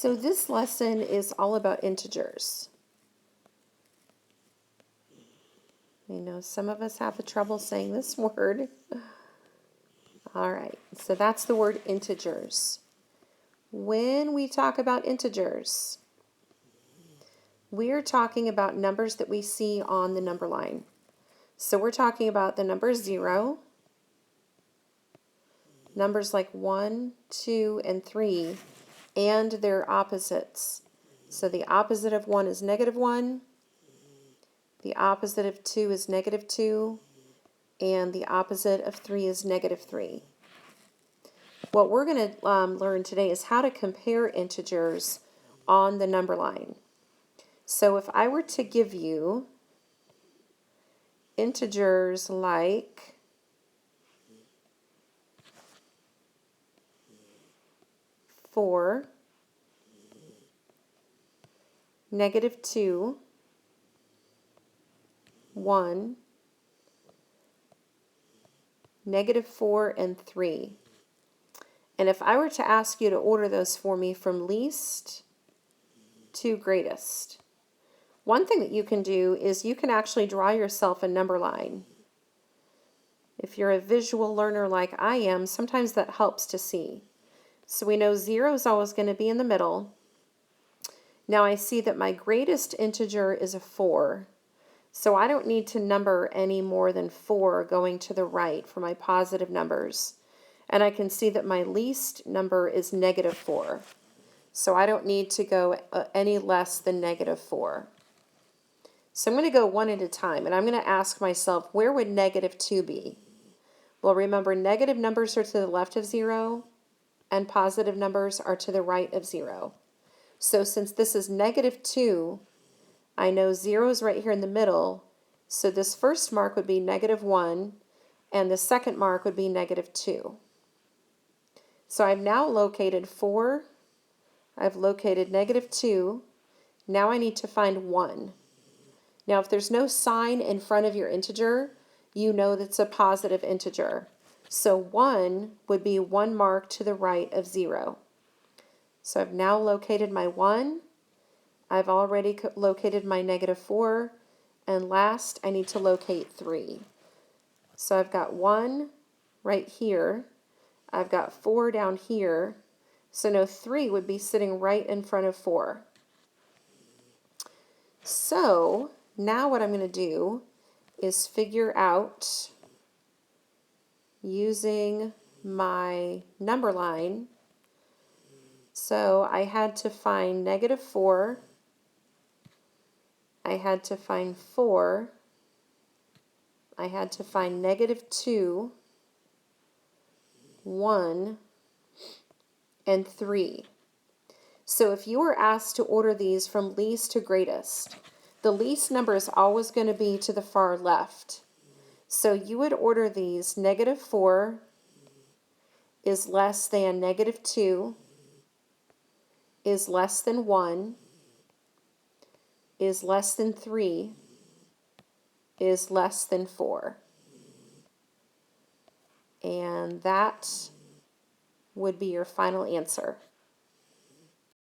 So this lesson is all about integers. I know some of us have the trouble saying this word. All right, so that's the word integers. When we talk about integers, we're talking about numbers that we see on the number line. So we're talking about the number 0, numbers like 1, 2, and 3, and their opposites. So the opposite of 1 is -1, the opposite of 2 is -2, and the opposite of 3 is -3. What we're going to learn today is how to compare integers on the number line. So if I were to give you integers like 4, -2, 1, -4, and 3. And if I were to ask you to order those for me from least to greatest, one thing that you can do is you can actually draw yourself a number line. If you're a visual learner like I am, sometimes that helps to see. So we know 0 is always going to be in the middle. Now I see that my greatest integer is a 4. So I don't need to number any more than 4 going to the right for my positive numbers. And I can see that my least number is -4. So I don't need to go any less than -4. So I'm going to go one at a time, and I'm going to ask myself, where would -2 be? Well, remember, negative numbers are to the left of 0, and positive numbers are to the right of 0. So since this is -2, I know 0 is right here in the middle, so this first mark would be -1, and the second mark would be -2. So I've now located 4, I've located -2, now I need to find 1. Now if there's no sign in front of your integer, you know that's a positive integer. So 1 would be 1 mark to the right of 0. So I've now located my 1, I've already located my -4, and last I need to locate 3. So I've got 1 right here, I've got 4 down here, so no 3 would be sitting right in front of 4. So now what I'm going to do is figure out, using my number line, so I had to find -4, I had to find 4, I had to find -2, 1, and 3. So if you were asked to order these from least to greatest, the least number is always going to be to the far left. So you would order these -4 is less than -2, is less than 1, is less than 3, is less than 4. And that would be your final answer.